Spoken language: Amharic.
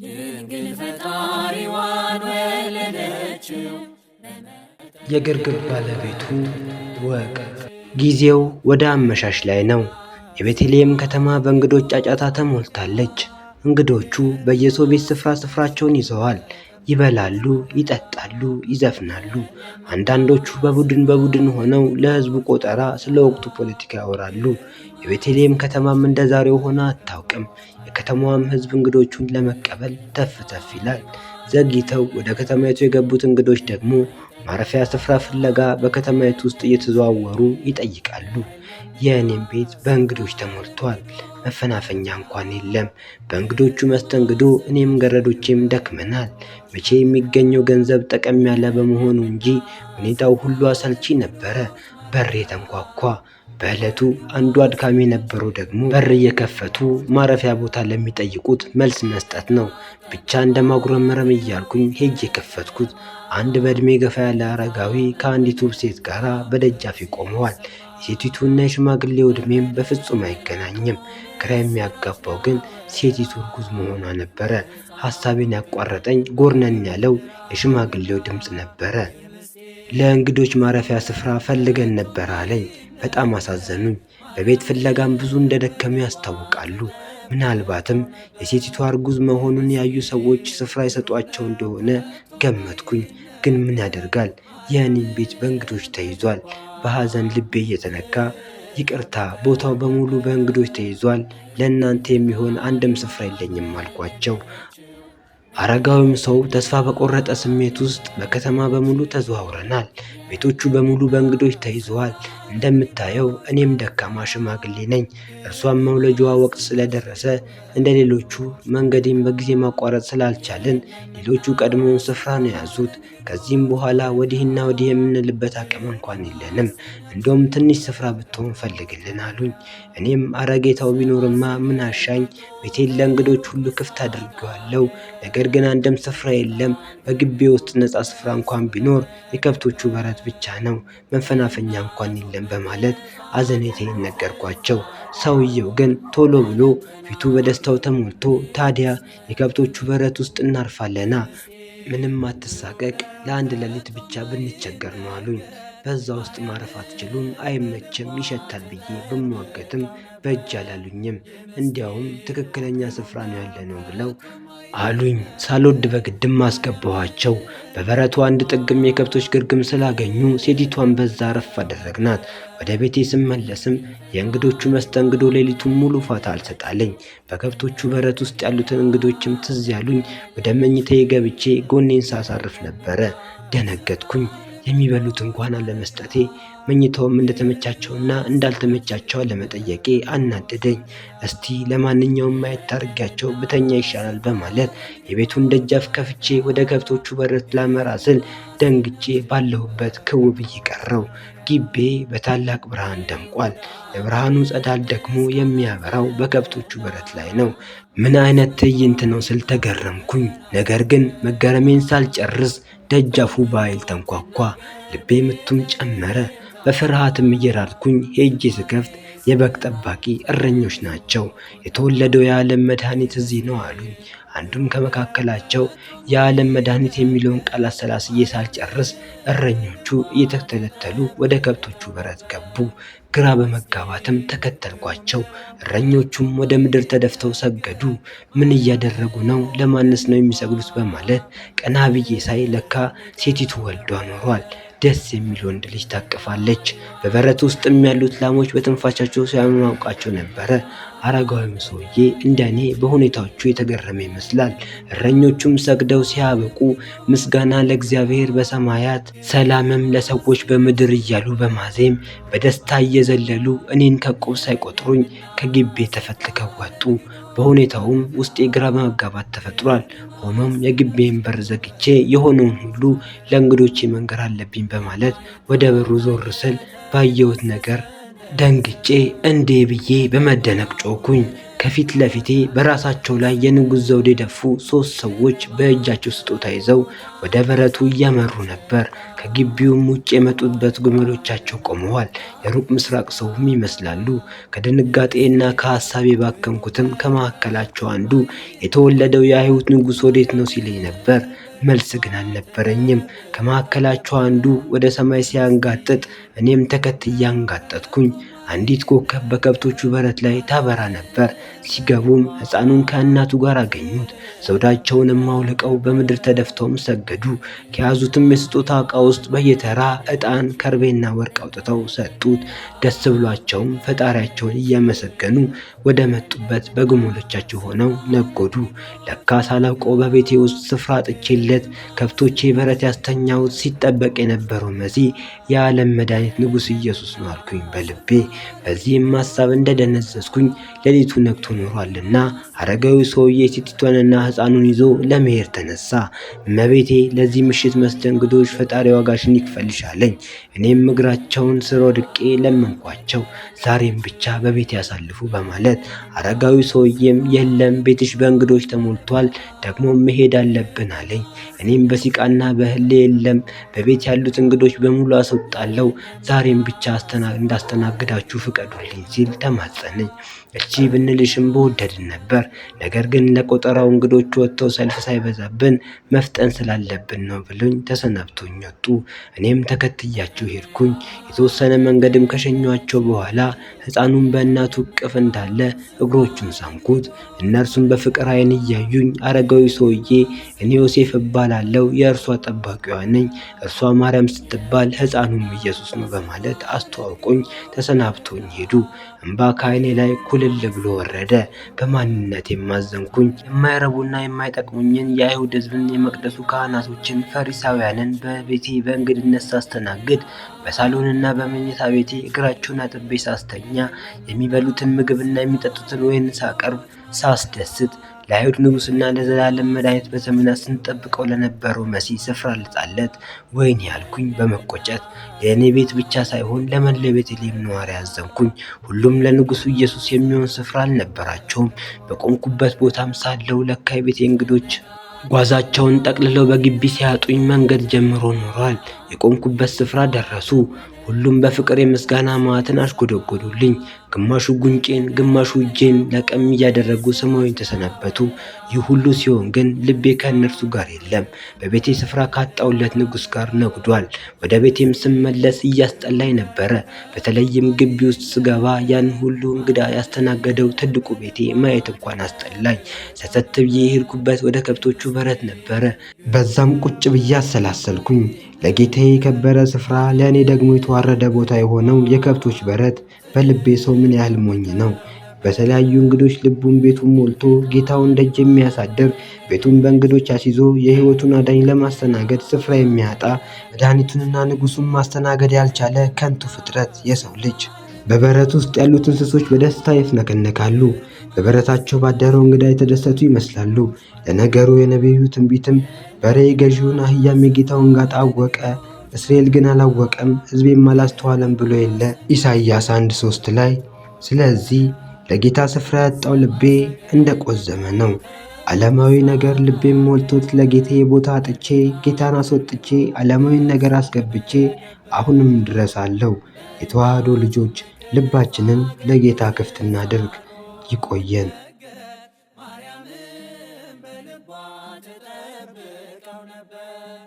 ድንግል ፈጣሪዋን ወለደችው። የግርግብ ባለቤቱ ወግ። ጊዜው ወደ አመሻሽ ላይ ነው። የቤተልሔም ከተማ በእንግዶች ጫጫታ ተሞልታለች። እንግዶቹ በየሰው ቤት ስፍራቸውን ይዘዋል። ይበላሉ፣ ይጠጣሉ፣ ይዘፍናሉ። አንዳንዶቹ በቡድን ሆነው ለሕዝቡ ቆጠራ ስለ ወቅቱ ፖለቲካ ያወራሉ። የቤተልሔም ከተማም እንደዛሬው ሆና አታውቅም። የከተማዋም ሕዝብ እንግዶቹን ለመቀበል ተፍ ይላል። ዘግይተው ወደ ከተማይቱ የገቡት እንግዶች ደግሞ ማረፊያ ስፍራ ፍለጋ በከተማይቱ ውስጥ እየተዘዋወሩ ይጠይቃሉ። የእኔም ቤት በእንግዶች ተሞልቷል። መፈናፈኛ እንኳን የለም። በእንግዶቹ መስተንግዶ እኔም ገረዶቼም ደክመናል። መቼ የሚገኘው ገንዘብ ጠቀም ያለ በመሆኑ እንጂ ሁኔታው ሁሉ አሰልቺ ነበረ። በር ተንኳኳ። በዕለቱ አንዱ አድካሚ የነበረው ደግሞ በር እየከፈቱ ማረፊያ ቦታ ለሚጠይቁት መልስ መስጠት ነው። ብቻ እንደማጉረመረም እያልኩኝ ሄጅ የከፈትኩት አንድ በእድሜ ገፋ ያለ አረጋዊ ከአንዲቱ ሴት ጋር በደጃፊ ቆመዋል። የሴቲቱና የሽማግሌው ዕድሜም በፍጹም አይገናኝም። ግራ የሚያጋባው ግን ሴቲቱ እርጉዝ መሆኗ ነበረ። ሐሳቤን ያቋረጠኝ ጎርነን ያለው የሽማግሌው ድምፅ ነበረ። ለእንግዶች ማረፊያ ስፍራ ፈልገን ነበር አለኝ። በጣም አሳዘኑኝ። በቤት ፍለጋም ብዙ እንደደከሙ ያስታውቃሉ። ምናልባትም የሴቲቷ እርጉዝ መሆኑን ያዩ ሰዎች ስፍራ ይሰጧቸው እንደሆነ ገመትኩኝ። ግን ምን ያደርጋል፣ የእኔም ቤት በእንግዶች ተይዟል። በሐዘን ልቤ እየተነካ ይቅርታ፣ ቦታው በሙሉ በእንግዶች ተይዟል፣ ለእናንተ የሚሆን አንድም ስፍራ የለኝም አልኳቸው። አረጋዊም ሰው ተስፋ በቆረጠ ስሜት ውስጥ በከተማ በሙሉ ተዘዋውረናል። ቤቶቹ በሙሉ በእንግዶች ተይዘዋል። እንደምታየው እኔም ደካማ ሽማግሌ ነኝ። እርሷም መውለጃዋ ወቅት ስለደረሰ እንደ ሌሎቹ መንገዴን በጊዜ ማቋረጥ ስላልቻልን ሌሎቹ ቀድሞውን ስፍራ ነው ያዙት። ከዚህም በኋላ ወዲህና ወዲህ የምንልበት አቅም እንኳን የለንም። እንደውም ትንሽ ስፍራ ብትሆን ፈልግልን አሉኝ። እኔም አረጌታው ቢኖርማ ምን አሻኝ፣ ቤቴን ለእንግዶች ሁሉ ክፍት አድርጌዋለሁ። ነገር ግን አንድም ስፍራ የለም። በግቢ ውስጥ ነፃ ስፍራ እንኳን ቢኖር የከብቶቹ በረት ብቻ ነው፣ መፈናፈኛ እንኳን የለም በማለት አዘኔታዬን ነገርኳቸው። ሰውየው ግን ቶሎ ብሎ ፊቱ በደስታው ተሞልቶ ታዲያ የከብቶቹ በረት ውስጥ እናርፋለና ምንም አትሳቀቅ፣ ለአንድ ሌሊት ብቻ ብንቸገር ነው አሉኝ። በዛ ውስጥ ማረፍ አትችሉም፣ አይመችም፣ ይሸታል ብዬ ብሟገትም በእጅ አላሉኝም። እንዲያውም ትክክለኛ ስፍራ ነው ያለነው ብለው አሉኝ። ሳልወድ በግድም አስገባኋቸው። በበረቱ አንድ ጥግም የከብቶች ግርግም ስላገኙ ሴቲቷን በዛ ረፍ አደረግናት። ወደ ቤቴ ስመለስም የእንግዶቹ መስተንግዶ ሌሊቱን ሙሉ ፋታ አልሰጣለኝ። በከብቶቹ በረት ውስጥ ያሉትን እንግዶችም ትዝ ያሉኝ። ወደ መኝታዬ ገብቼ ጎኔን ሳሳርፍ ነበረ። ደነገጥኩኝ። የሚበሉት እንኳን አለመስጠቴ መኝታውም እንደተመቻቸውና እንዳልተመቻቸው ለመጠየቄ አናደደኝ። እስቲ ለማንኛውም ማየት ታርጋቸው ብተኛ ይሻላል በማለት የቤቱን ደጃፍ ከፍቼ ወደ ከብቶቹ በረት ላመራ ስል ደንግጬ ባለሁበት ክው ብዬ ቀረው። ግቤ በታላቅ ብርሃን ደምቋል። የብርሃኑ ጸዳል ደግሞ የሚያበራው በከብቶቹ በረት ላይ ነው። ምን አይነት ትዕይንት ነው ስል ተገረምኩኝ። ነገር ግን መገረሜን ሳልጨርስ ደጃፉ በኃይል ተንኳኳ። ልቤ ምቱም ጨመረ። በፍርሃትም እየራድኩኝ ሄጄ ስከፍት የበግ ጠባቂ እረኞች ናቸው። የተወለደው የዓለም መድኃኒት እዚህ ነው አሉኝ። አንዱም ከመካከላቸው የዓለም መድኃኒት የሚለውን ቃል አሰላስዬ ሳልጨርስ እረኞቹ እየተተለተሉ ወደ ከብቶቹ በረት ገቡ። ግራ በመጋባትም ተከተልኳቸው። እረኞቹም ወደ ምድር ተደፍተው ሰገዱ። ምን እያደረጉ ነው? ለማንስ ነው የሚሰግዱት? በማለት ቀና ብዬ ሳይ ለካ ሴቲቱ ወልዷ ኖሯል። ደስ የሚል ወንድ ልጅ ታቅፋለች። በበረት ውስጥም ያሉት ላሞች በትንፋሻቸው ሲያሟውቃቸው ነበረ። አረጋዊም ሰውዬ እንደኔ በሁኔታዎቹ የተገረመ ይመስላል። እረኞቹም ሰግደው ሲያበቁ ምስጋና ለእግዚአብሔር በሰማያት ሰላምም ለሰዎች በምድር እያሉ በማዜም በደስታ እየዘለሉ እኔን ከቁብ ሳይቆጥሩኝ ከግቤ ተፈትልከው ወጡ። በሁኔታውም ውስጤ ግራ በመጋባት ተፈጥሯል። ሆኖም የግቤን በር ዘግቼ የሆነውን ሁሉ ለእንግዶቼ መንገር አለብኝ በማለት ወደ በሩ ዞር ስል ባየሁት ነገር ደንግጬ እንዴ ብዬ በመደነቅ ጮኩኝ። ከፊት ለፊቴ በራሳቸው ላይ የንጉሥ ዘውድ የደፉ 3 ሰዎች በእጃቸው ስጦታ ይዘው ወደ በረቱ እያመሩ ነበር። ከግቢውም ውጭ የመጡበት ግመሎቻቸው ቆመዋል። የሩቅ ምስራቅ ሰውም ይመስላሉ። ከድንጋጤና ከሐሳቤ ባከንኩትም ከመካከላቸው አንዱ የተወለደው የአይሁድ ንጉሥ ወዴት ነው ሲለኝ ነበር። መልስ ግን አልነበረኝም። ከመካከላቸው አንዱ ወደ ሰማይ ሲያንጋጥጥ እኔም ተከትዬ አንጋጠጥኩኝ። አንዲት ኮከብ በከብቶቹ በረት ላይ ታበራ ነበር። ሲገቡም ሕፃኑን ከእናቱ ጋር አገኙት። ዘውዳቸውንም አውልቀው በምድር ተደፍተውም ሰገዱ። ከያዙትም የስጦታ ዕቃ ውስጥ በየተራ ዕጣን፣ ከርቤና ወርቅ አውጥተው ሰጡት። ደስ ብሏቸውም ፈጣሪያቸውን እያመሰገኑ ወደ መጡበት በግመሎቻቸው ሆነው ነጎዱ። ለካ ሳላውቀው በቤቴ ውስጥ ስፍራ አጥቼለት ከብቶቼ በረት ያስተኛሁት ሲጠበቅ የነበረው መሲህ የዓለም መድኃኒት ንጉሥ ኢየሱስ ነው አልኩኝ በልቤ። በዚህም ሐሳብ እንደደነዘዝኩኝ ሌሊቱ ነግቶ ኖሯልና አረጋዊ ሰውዬ ሴቲቷንና ሕፃኑን ይዞ ለመሄድ ተነሳ። እመቤቴ ለዚህ ምሽት መስተንግዶች ፈጣሪ ዋጋሽን ይክፈልሽ አለኝ። እኔም እግራቸውን ስር ወድቄ ለመንኳቸው፣ ዛሬም ብቻ በቤት ያሳልፉ በማለት። አረጋዊ ሰውዬም የለም ቤትሽ በእንግዶች ተሞልቷል፣ ደግሞ መሄድ አለብን አለኝ። እኔም በሲቃና በህሌ የለም በቤት ያሉት እንግዶች በሙሉ አስወጣለሁ፣ ዛሬም ብቻ እንዳስተናግዳችሁ ፍቀዱልኝ ሲል ተማጸነኝ። እቺ ብንልሽም በወደድን ነበር። ነገር ግን ለቆጠራው እንግዶች ወጥተው ሰልፍ ሳይበዛብን መፍጠን ስላለብን ነው ብሎኝ ተሰናብቶኝ ወጡ። እኔም ተከትያቸው ሄድኩኝ። የተወሰነ መንገድም ከሸኟቸው በኋላ ሕፃኑን በእናቱ እቅፍ እንዳለ እግሮቹን ሳምኩት። እነርሱም በፍቅር ዓይን እያዩኝ አረጋዊ ሰውዬ እኔ ዮሴፍ እባላለሁ፣ የእርሷ ጠባቂዋ ነኝ፣ እርሷ ማርያም ስትባል ሕፃኑም ኢየሱስ ነው በማለት አስተዋውቆኝ ተሰናብቶኝ ሄዱ። እንባ ከዓይኔ ላይ ኩልል ብሎ ወረደ። በማንነት የማዘንኩኝ የማይረቡና የማይጠቅሙኝን የአይሁድ ሕዝብን፣ የመቅደሱ ካህናቶችን፣ ፈሪሳውያንን በቤቴ በእንግድነት ሳስተናግድ፣ በሳሎንና በመኝታ ቤቴ እግራቸውን አጥቤ ሳስተኛ፣ የሚበሉትን ምግብና የሚጠጡትን ወይን ሳቀርብ ሳስደስት፣ ለአይሁድ ንጉሥና ለዘላለም መድኃኒት በዘመናት ስንጠብቀው ለነበረው መሲህ ስፍራ ልጣለት ወይኔ ያልኩኝ በመቆጨት ለእኔ ቤት ብቻ ሳይሆን ለመላው ቤተልሔም ነዋሪ ያዘንኩኝ። ሁሉም ለንጉሡ ኢየሱስ የሚሆን ስፍራ አልነበራቸውም። በቆምኩበት ቦታም ሳለው ለካ የቤቴ እንግዶች ጓዛቸውን ጠቅልለው በግቢ ሲያጡኝ መንገድ ጀምሮ ኖሯል። የቆምኩበት ስፍራ ደረሱ። ሁሉም በፍቅር የምስጋና ማዕትን አሽጎደጎዱልኝ። ግማሹ ጉንጬን ግማሹ እጄን ለቀም እያደረጉ ስመውኝ ተሰናበቱ። ይህ ሁሉ ሲሆን ግን ልቤ ከእነርሱ ጋር የለም። በቤቴ ስፍራ ካጣውለት ንጉሥ ጋር ነግዷል። ወደ ቤቴም ስመለስ እያስጠላኝ ነበረ። በተለይም ግቢ ውስጥ ስገባ ያን ሁሉ እንግዳ ያስተናገደው ትልቁ ቤቴ ማየት እንኳን አስጠላኝ። ሰተት ብዬ የሄድኩበት ወደ ከብቶቹ በረት ነበረ። በዛም ቁጭ ብዬ አሰላሰልኩኝ። ለጌታዬ የከበረ ስፍራ ለእኔ ደግሞ የተዋረደ ቦታ የሆነው የከብቶች በረት በልቤ ሰው ምን ያህል ሞኝ ነው! በተለያዩ እንግዶች ልቡን ቤቱን ሞልቶ ጌታውን ደጅ የሚያሳድር፣ ቤቱን በእንግዶች አስይዞ የሕይወቱን አዳኝ ለማስተናገድ ስፍራ የሚያጣ፣ መድኃኒቱንና ንጉሡን ማስተናገድ ያልቻለ ከንቱ ፍጥረት የሰው ልጅ። በበረት ውስጥ ያሉት እንስሶች በደስታ ይፍነከነካሉ። በበረታቸው ባደረው እንግዳ የተደሰቱ ይመስላሉ። ለነገሩ የነቢዩ ትንቢትም በሬ ገዢውን አህያም የጌታውን ጋጣ አወቀ፣ እስራኤል ግን አላወቀም፣ ሕዝቤም አላስተዋለም ብሎ የለ ኢሳይያስ 1:3 ላይ። ስለዚህ ለጌታ ስፍራ ያጣው ልቤ እንደቆዘመ ነው። ዓለማዊ ነገር ልቤም ሞልቶት ለጌታዬ ቦታ አጥቼ ጌታን አስወጥቼ ዓለማዊን ነገር አስገብቼ አሁንም ድረስ አለው። የተዋህዶ ልጆች ልባችንን ለጌታ ክፍት እናድርግ። ይቆየን። ማርያምን በልቧ ተጠብቀው ነበር።